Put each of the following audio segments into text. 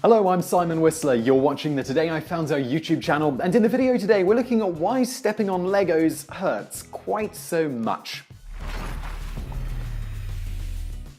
Hello, I'm Simon Whistler. You're watching the Today I Found Our YouTube channel, and in the video today we're looking at why stepping on Legos hurts quite so much.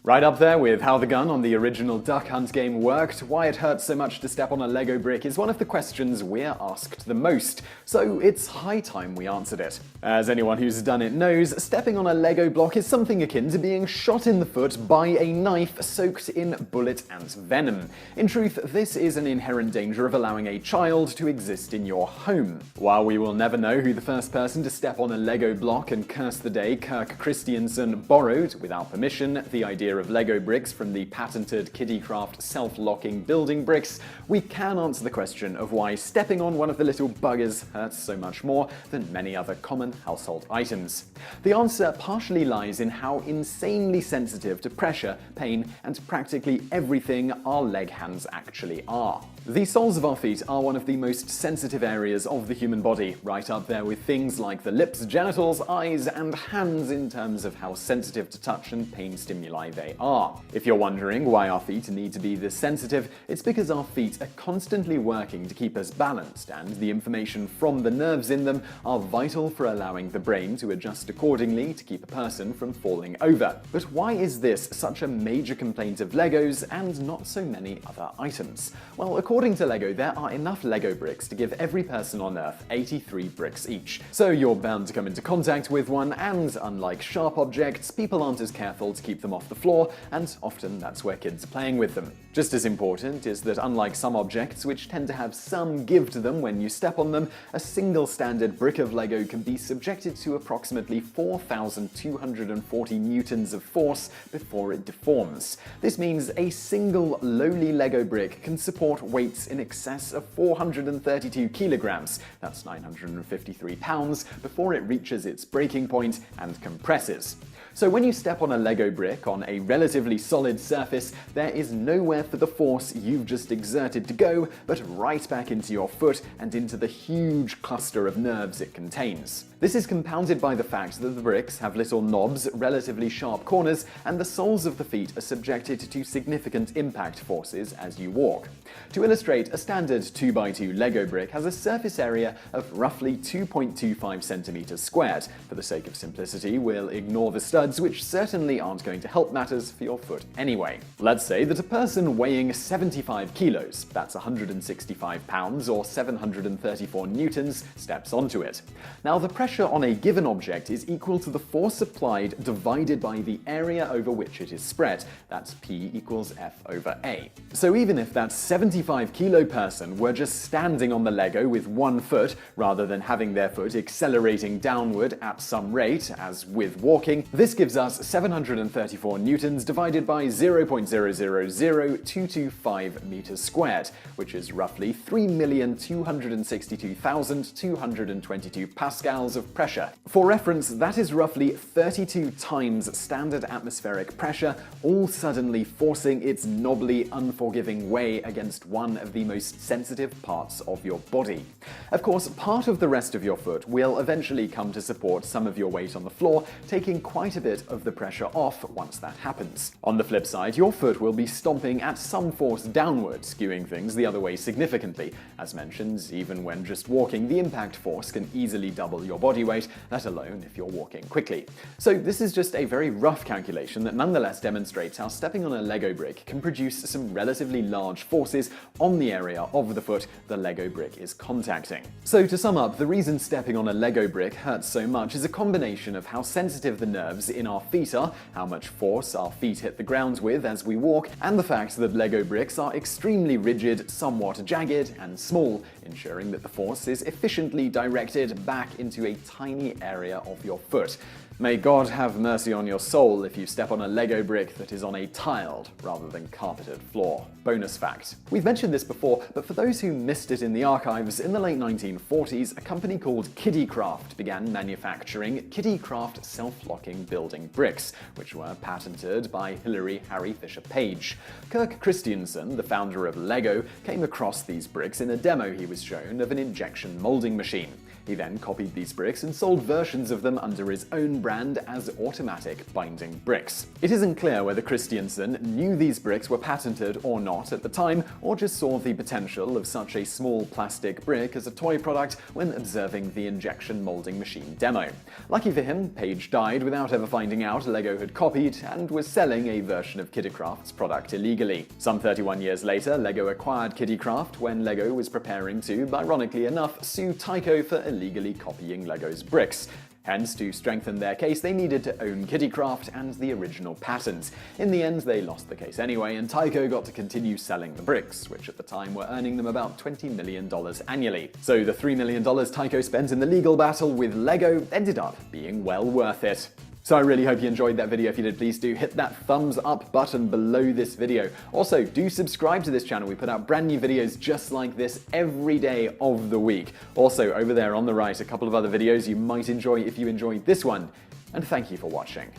Right up there with how the gun on the original Duck Hunt game worked, why it hurts so much to step on a Lego brick is one of the questions we're asked the most, so it's high time we answered it. As anyone who's done it knows, stepping on a Lego block is something akin to being shot in the foot by a knife soaked in bullet ant venom. In truth, this is an inherent danger of allowing a child to exist in your home. While we will never know who the first person to step on a Lego block and curse the day Kirk Christiansen borrowed, without permission, the idea of Lego bricks from the patented Kiddicraft self-locking building bricks, we can answer the question of why stepping on one of the little buggers hurts so much more than many other common household items. The answer partially lies in how insanely sensitive to pressure, pain, and practically everything our leg hands actually are. The soles of our feet are one of the most sensitive areas of the human body, right up there with things like the lips, genitals, eyes, and hands in terms of how sensitive to touch and pain stimuli they are. If you're wondering why our feet need to be this sensitive, it's because our feet are constantly working to keep us balanced, and the information from the nerves in them are vital for allowing the brain to adjust accordingly to keep a person from falling over. But why is this such a major complaint of Legos and not so many other items? Well, according to Lego, there are enough Lego bricks to give every person on Earth 83 bricks each. So you're bound to come into contact with one, and unlike sharp objects, people aren't as careful to keep them off the floor, and often that's where kids are playing with them. Just as important is that unlike some objects which tend to have some give to them when you step on them, a single standard brick of Lego can be subjected to approximately 4,240 newtons of force before it deforms. This means a single lowly Lego brick can support weights in excess of 432 kilograms, that's 953 pounds, before it reaches its breaking point and compresses. So when you step on a Lego brick on a relatively solid surface, there is nowhere for the force you've just exerted to go, but right back into your foot and into the huge cluster of nerves it contains. This is compounded by the fact that the bricks have little knobs, relatively sharp corners, and the soles of the feet are subjected to significant impact forces as you walk. To illustrate, a standard 2x2 Lego brick has a surface area of roughly 2.25 centimeters squared. For the sake of simplicity, we'll ignore the studs, which certainly aren't going to help matters for your foot anyway. Let's say that a person weighing 75 kilos, that's 165 pounds or 734 newtons, steps onto it. Now, the pressure on a given object is equal to the force applied divided by the area over which it is spread. That's P equals F over A. So even if that 75 kilo person were just standing on the Lego with one foot, rather than having their foot accelerating downward at some rate, as with walking, this gives us 734 newtons divided by 0.000225 meters squared, which is roughly 3,262,222 pascals of pressure. For reference, that is roughly 32 times standard atmospheric pressure, all suddenly forcing its knobbly, unforgiving way against one of the most sensitive parts of your body. Of course, part of the rest of your foot will eventually come to support some of your weight on the floor, taking quite a bit of the pressure off once that happens. On the flip side, your foot will be stomping at some force downward, skewing things the other way significantly. As mentioned, even when just walking, the impact force can easily double your body weight, let alone if you're walking quickly. So this is just a very rough calculation that nonetheless demonstrates how stepping on a Lego brick can produce some relatively large forces on the area of the foot the Lego brick is contacting. So to sum up, the reason stepping on a Lego brick hurts so much is a combination of how sensitive the nerves in our feet are, how much force our feet hit the ground with as we walk, and the fact that Lego bricks are extremely rigid, somewhat jagged, and small, ensuring that the force is efficiently directed back into a tiny area of your foot. May God have mercy on your soul if you step on a Lego brick that is on a tiled rather than carpeted floor. Bonus fact. We've mentioned this before, but for those who missed it in the archives, in the late 1940s, a company called Kiddicraft began manufacturing Kiddicraft self-locking building bricks, which were patented by Hilary Harry Fisher Page. Kirk Christiansen, the founder of Lego, came across these bricks in a demo he was shown of an injection molding machine. He then copied these bricks and sold versions of them under his own brand as automatic binding bricks. It isn't clear whether Christiansen knew these bricks were patented or not at the time, or just saw the potential of such a small plastic brick as a toy product when observing the injection molding machine demo. Lucky for him, Page died without ever finding out LEGO had copied and was selling a version of Kiddicraft's product illegally. Some 31 years later, LEGO acquired Kiddicraft when LEGO was preparing to, ironically enough, sue Tyco for illegally copying LEGO's bricks. Hence, to strengthen their case, they needed to own Kiddicraft and the original patent. In the end, they lost the case anyway, and Tyco got to continue selling the bricks, which at the time were earning them about $20 million annually. So the $3 million Tyco spent in the legal battle with LEGO ended up being well worth it. So I really hope you enjoyed that video. If you did, please do hit that thumbs up button below this video. Also, do subscribe to this channel. We put out brand new videos just like this every day of the week. Also, over there on the right, a couple of other videos you might enjoy if you enjoyed this one. And thank you for watching.